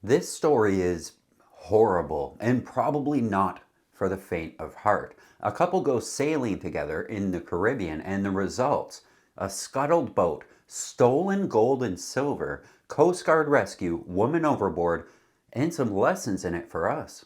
This story is horrible and probably not for the faint of heart. A couple goes sailing together in the Caribbean, and the results: a scuttled boat, stolen gold and silver, Coast Guard rescue, woman overboard, and some lessons in it for us.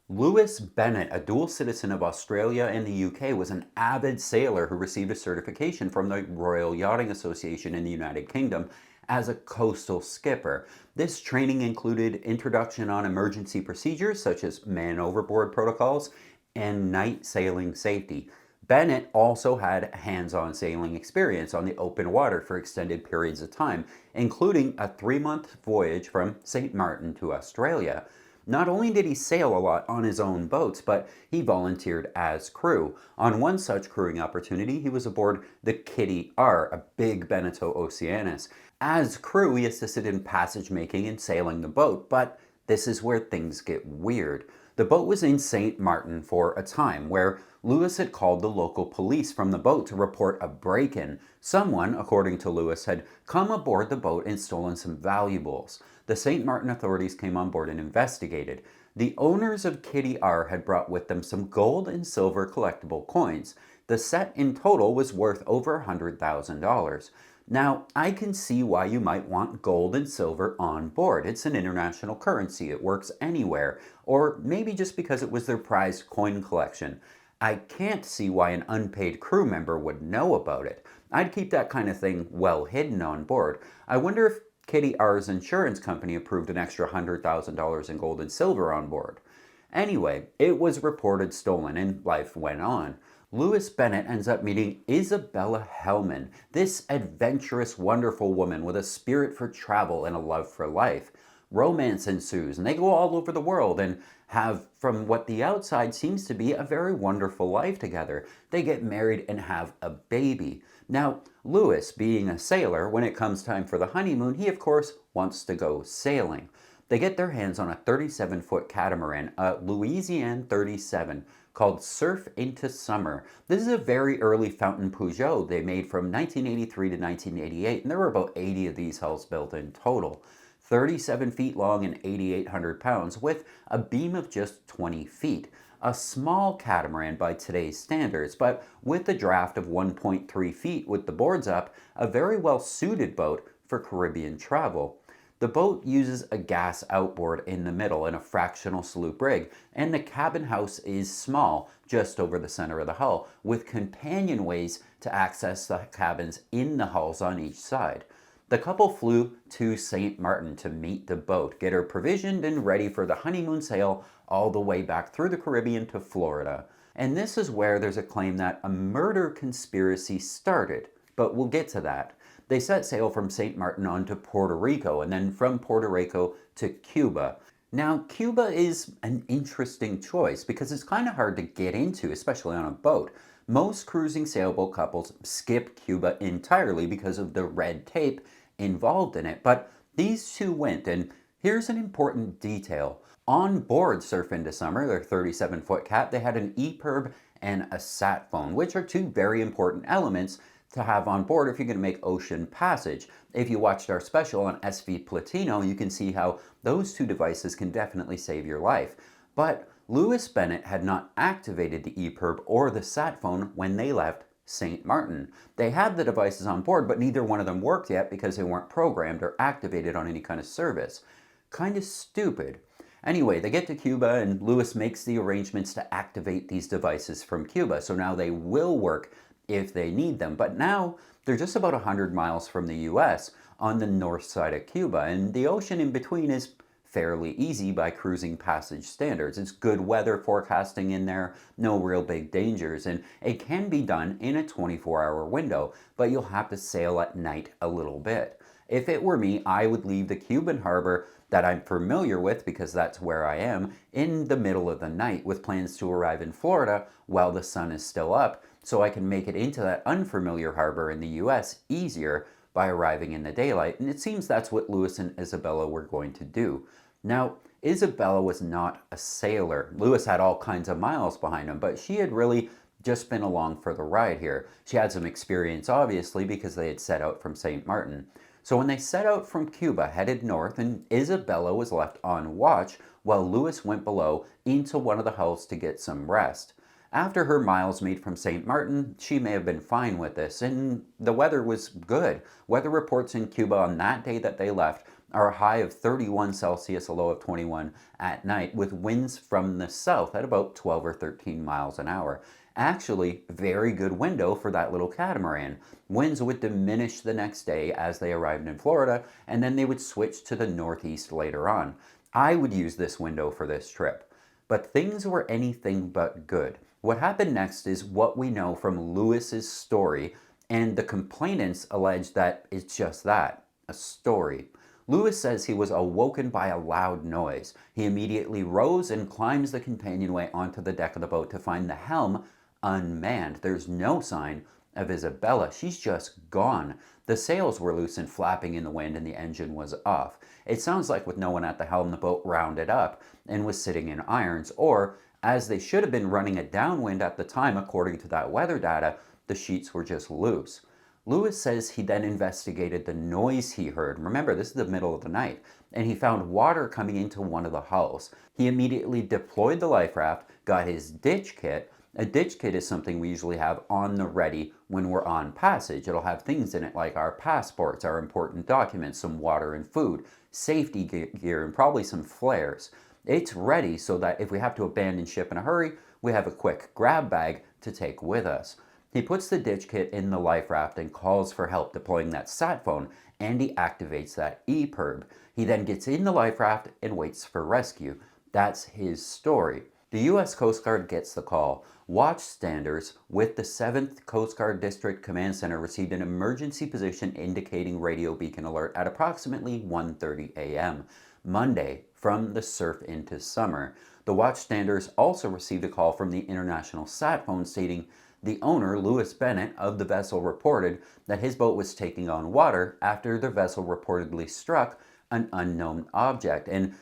Lewis Bennett, a dual citizen of Australia and the UK, was an avid sailor who received a certification from the Royal Yachting Association in the United Kingdom as a coastal skipper. This training included introduction on emergency procedures such as man overboard protocols and night sailing safety. Bennett also had hands-on sailing experience on the open water for extended periods of time, including a 3-month voyage from St. Maarten to Australia. Not only did he sail a lot on his own boats, but he volunteered as crew. On one such crewing opportunity, he was aboard the Kitty R, a big Beneteau Oceanus. As crew, he assisted in passage making and sailing the boat, but this is where things get weird. The boat was in St. Maarten for a time, where Lewis had called the local police from the boat to report a break-in. Someone, according to Lewis, had come aboard the boat and stolen some valuables. The St. Maarten authorities came on board and investigated. The owners of Kitty R had brought with them some gold and silver collectible coins. The set in total was worth over $100,000. Now, I can see why you might want gold and silver on board. It's an international currency. It works anywhere. Or maybe just because it was their prized coin collection. I can't see why an unpaid crew member would know about it. I'd keep that kind of thing well hidden on board. I wonder if Kitty R's insurance company approved an extra $100,000 in gold and silver on board. Anyway, it was reported stolen and life went on. Lewis Bennett ends up meeting Isabella Hellman, this adventurous, wonderful woman with a spirit for travel and a love for life. Romance ensues, and they go all over the world and have, from what the outside seems to be, a very wonderful life together. They get married and have a baby. Now, Lewis, being a sailor, when it comes time for the honeymoon, he of course wants to go sailing. They get their hands on a 37-foot catamaran, a Louisiana 37, called Surf into Summer. This is a very early Fountaine Pajot they made from 1983 to 1988, and there were about 80 of these hulls built in total. 37 feet long and 8,800 pounds, with a beam of just 20 feet. A small catamaran by today's standards, but with a draft of 1.3 feet with the boards up, a very well suited boat for Caribbean travel. The boat uses a gas outboard in the middle and a fractional sloop rig, and the cabin house is small, just over the center of the hull, with companionways to access the cabins in the hulls on each side. The couple flew to St. Maarten to meet the boat, get her provisioned and ready for the honeymoon sail all the way back through the Caribbean to Florida. And this is where there's a claim that a murder conspiracy started, but we'll get to that. They set sail from St. Maarten on to Puerto Rico, and then from Puerto Rico to Cuba. Now, Cuba is an interesting choice because it's kind of hard to get into, especially on a boat. Most cruising sailboat couples skip Cuba entirely because of the red tape involved in it, but these two went, and here's an important detail. On board Surf into Summer, their 37-foot cat, they had an EPIRB and a sat phone, which are two very important elements to have on board if you're going to make ocean passage. If you watched our special on SV Platino, you can see how those two devices can definitely save your life. But Lewis Bennett had not activated the EPIRB or the sat phone when they left St. Maarten. They had the devices on board, but neither one of them worked yet because they weren't programmed or activated on any kind of service. Kind of stupid. Anyway, they get to Cuba and Lewis makes the arrangements to activate these devices from Cuba. So now they will work if they need them. But now they're just about 100 miles from the US on the north side of Cuba, and the ocean in between is fairly easy by cruising passage standards. It's good weather forecasting in there, no real big dangers, and it can be done in a 24-hour window, but you'll have to sail at night a little bit. If it were me, I would leave the Cuban harbor that I'm familiar with, because that's where I am, in the middle of the night with plans to arrive in Florida while the sun is still up, so I can make it into that unfamiliar harbor in the US easier by arriving in the daylight, and it seems that's what Lewis and Isabella were going to do. Now, Isabella was not a sailor. Lewis had all kinds of miles behind him, but she had really just been along for the ride here. She had some experience, obviously, because they had set out from St. Maarten. So when they set out from Cuba, headed north, and Isabella was left on watch while Lewis went below into one of the hulls to get some rest. After her miles made from St. Maarten, she may have been fine with this, and the weather was good. Weather reports in Cuba on that day that they left are a high of 31 Celsius, a low of 21 at night, with winds from the south at about 12 or 13 miles an hour. Actually, very good window for that little catamaran. Winds would diminish the next day as they arrived in Florida, and then they would switch to the northeast later on. I would use this window for this trip. But things were anything but good. What happened next is what we know from Lewis's story, and the complainants allege that it's just that, a story. Lewis says he was awoken by a loud noise. He immediately rose and climbs the companionway onto the deck of the boat to find the helm unmanned. There's no sign of Isabella. She's just gone. The sails were loose and flapping in the wind, and the engine was off. It sounds like with no one at the helm, the boat rounded up and was sitting in irons, or as they should have been running a downwind at the time, according to that weather data, the sheets were just loose. Lewis says he then investigated the noise he heard. Remember, this is the middle of the night, and he found water coming into one of the hulls. He immediately deployed the life raft, got his ditch kit. A ditch kit is something we usually have on the ready when we're on passage. It'll have things in it like our passports, our important documents, some water and food, safety gear, and probably some flares. It's ready so that if we have to abandon ship in a hurry, we have a quick grab bag to take with us. He puts the ditch kit in the life raft and calls for help deploying that sat phone, and he activates that EPIRB. He then gets in the life raft and waits for rescue. That's his story. The U.S. Coast Guard gets the call. Watchstanders with the 7th Coast Guard District Command Center received an emergency position indicating radio beacon alert at approximately 1:30 a.m. Monday from the surf into summer. The watchstanders also received a call from the international sat phone stating the owner, Lewis Bennett, of the vessel reported that his boat was taking on water after the vessel reportedly struck an unknown object, and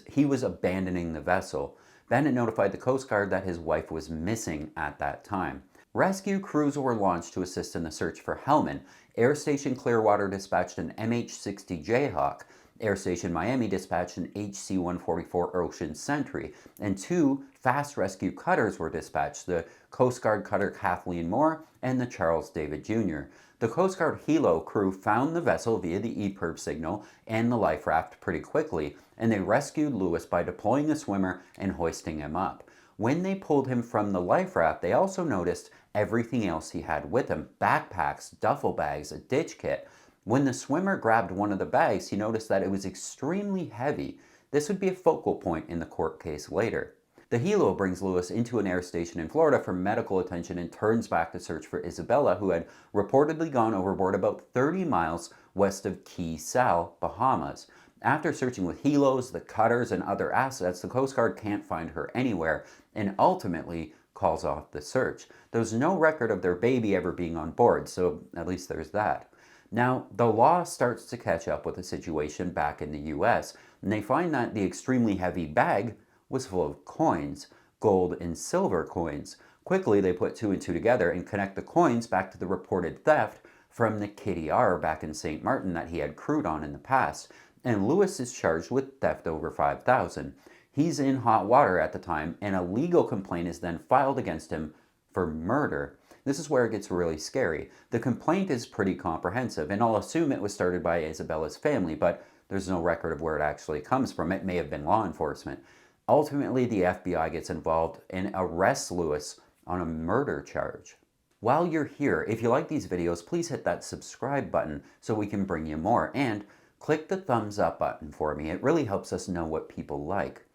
he was abandoning the vessel. Bennett notified the Coast Guard that his wife was missing at that time. Rescue crews were launched to assist in the search for Hellman. Air Station Clearwater dispatched an MH-60 Jayhawk. Air Station Miami dispatched an HC-144 Ocean Sentry, and 2 fast rescue cutters were dispatched, the Coast Guard cutter Kathleen Moore and the Charles David Jr. The Coast Guard helo crew found the vessel via the EPIRB signal and the life raft pretty quickly, and they rescued Lewis by deploying a swimmer and hoisting him up. When they pulled him from the life raft, they also noticed everything else he had with him: backpacks, duffel bags, a ditch kit. When the swimmer grabbed one of the bags, he noticed that it was extremely heavy. This would be a focal point in the court case later. The helo brings Lewis into an air station in Florida for medical attention and turns back to search for Isabella, who had reportedly gone overboard about 30 miles west of Key Sal, Bahamas. After searching with helos, the cutters, and other assets, the Coast Guard can't find her anywhere and ultimately calls off the search. There's no record of their baby ever being on board, so at least there's that. Now, the law starts to catch up with the situation back in the US, and they find that the extremely heavy bag was full of coins, gold and silver coins. Quickly, they put 2 and 2 together and connect the coins back to the reported theft from the Kitty R back in St. Maarten that he had crewed on in the past, and Lewis is charged with theft over $5,000. He's in hot water at the time, and a legal complaint is then filed against him for murder. This is where it gets really scary. The complaint is pretty comprehensive, and I'll assume it was started by Isabella's family, but there's no record of where it actually comes from. It may have been law enforcement. Ultimately, the FBI gets involved and arrests Lewis on a murder charge. While you're here, if you like these videos, please hit that subscribe button so we can bring you more, and click the thumbs up button for me. It really helps us know what people like.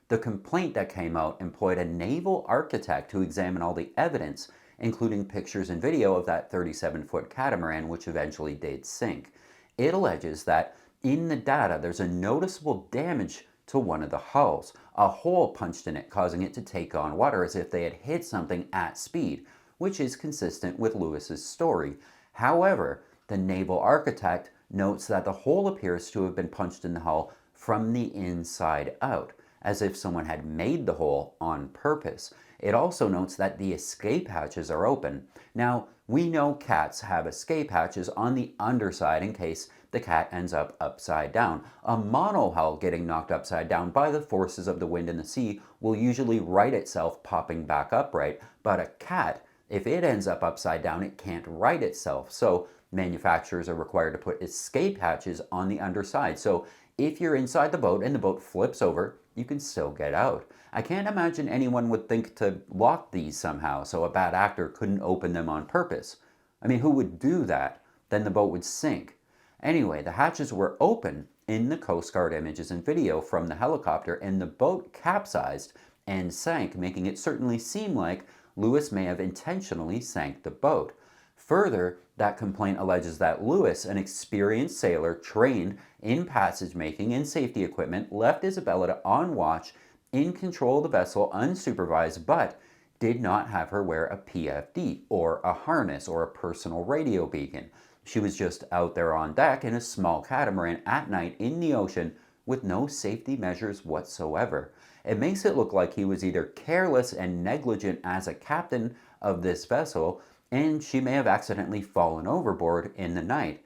The complaint that came out employed a naval architect to examine all the evidence, including pictures and video of that 37-foot catamaran, which eventually did sink. It alleges that in the data, there's a noticeable damage to one of the hulls, a hole punched in it, causing it to take on water as if they had hit something at speed, which is consistent with Lewis's story. However, the naval architect notes that the hole appears to have been punched in the hull from the inside out, as if someone had made the hole on purpose. It also notes that the escape hatches are open. Now, we know cats have escape hatches on the underside in case the cat ends up upside down. A monohull getting knocked upside down by the forces of the wind and the sea will usually right itself popping back upright, but a cat, if it ends up upside down, it can't right itself. So manufacturers are required to put escape hatches on the underside. So if you're inside the boat and the boat flips over, you can still get out. I can't imagine anyone would think to lock these somehow so a bad actor couldn't open them on purpose. I mean, who would do that? Then the boat would sink. Anyway, the hatches were open in the Coast Guard images and video from the helicopter, and the boat capsized and sank, making it certainly seem like Lewis may have intentionally sank the boat. Further, that complaint alleges that Lewis, an experienced sailor trained in passage making and safety equipment, left Isabella on watch in control of the vessel unsupervised, but did not have her wear a PFD or a harness or a personal radio beacon. She was just out there on deck in a small catamaran at night in the ocean with no safety measures whatsoever. It makes it look like he was either careless and negligent as a captain of this vessel, and she may have accidentally fallen overboard in the night.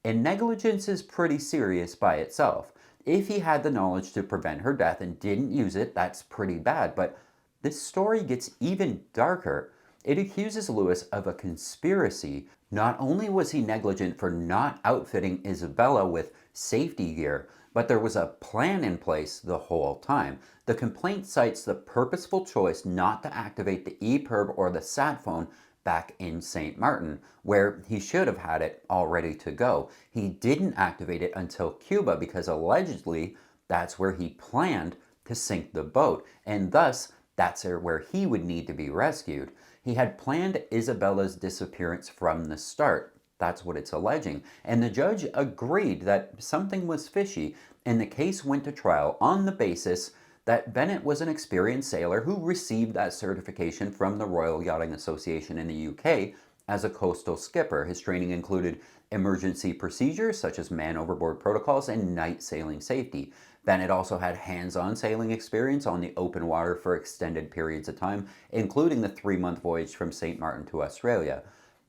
And negligence is pretty serious by itself. If he had the knowledge to prevent her death and didn't use it, that's pretty bad. But this story gets even darker. It accuses Lewis of a conspiracy. Not only was he negligent for not outfitting Isabella with safety gear, but there was a plan in place the whole time. The complaint cites the purposeful choice not to activate the EPIRB or the sat phone back in St. Maarten, where he should have had it all ready to go. He didn't activate it until Cuba because allegedly that's where he planned to sink the boat, and thus that's where he would need to be rescued. He had planned Isabella's disappearance from the start. That's what it's alleging. And the judge agreed that something was fishy, and the case went to trial on the basis that Bennett was an experienced sailor who received that certification from the Royal Yachting Association in the UK as a coastal skipper. His training included emergency procedures such as man overboard protocols and night sailing safety. Bennett also had hands-on sailing experience on the open water for extended periods of time, including the 3-month voyage from St. Maarten to Australia.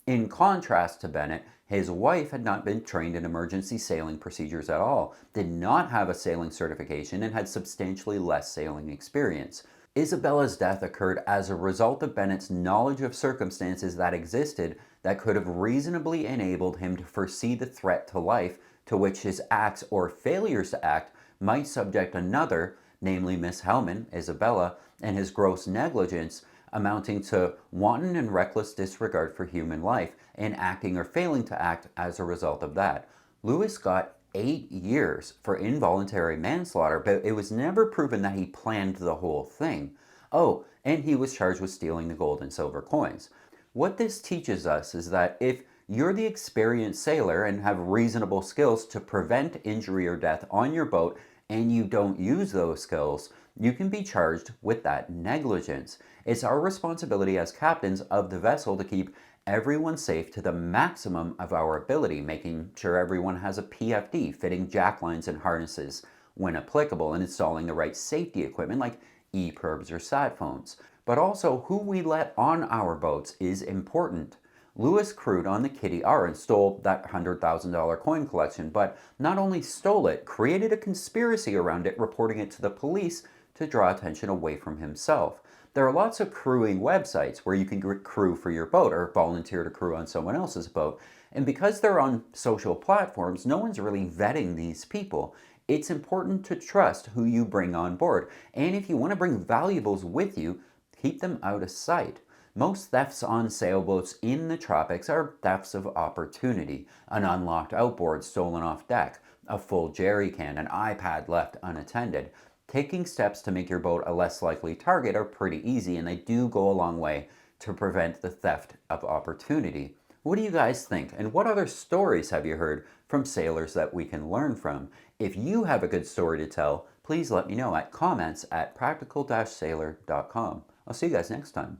In contrast to Bennett, his wife had not been trained in emergency sailing procedures at all, did not have a sailing certification, and had substantially less sailing experience. Isabella's death occurred as a result of Bennett's knowledge of circumstances that existed that could have reasonably enabled him to foresee the threat to life to which his acts or failures to act might subject another, namely Miss Hellman, Isabella, and his gross negligence amounting to wanton and reckless disregard for human life and acting or failing to act as a result of that. Lewis got 8 years for involuntary manslaughter, but it was never proven that he planned the whole thing. Oh, and he was charged with stealing the gold and silver coins. What this teaches us is that if you're the experienced sailor and have reasonable skills to prevent injury or death on your boat and you don't use those skills, you can be charged with that negligence. It's our responsibility as captains of the vessel to keep everyone safe to the maximum of our ability, making sure everyone has a PFD, fitting jacklines and harnesses when applicable, and installing the right safety equipment like EPIRBs or sat phones. But also, who we let on our boats is important. Lewis crewed on the Kitty R and stole that $100,000 coin collection, but not only stole it, created a conspiracy around it, reporting it to the police to draw attention away from himself. There are lots of crewing websites where you can crew for your boat or volunteer to crew on someone else's boat. And because they're on social platforms, no one's really vetting these people. It's important to trust who you bring on board. And if you want to bring valuables with you, keep them out of sight. Most thefts on sailboats in the tropics are thefts of opportunity. An unlocked outboard stolen off deck, a full jerry can, an iPad left unattended. Taking steps to make your boat a less likely target are pretty easy, and they do go a long way to prevent the theft of opportunity. What do you guys think? And what other stories have you heard from sailors that we can learn from? If you have a good story to tell, please let me know at comments@practical-sailor.com. I'll see you guys next time.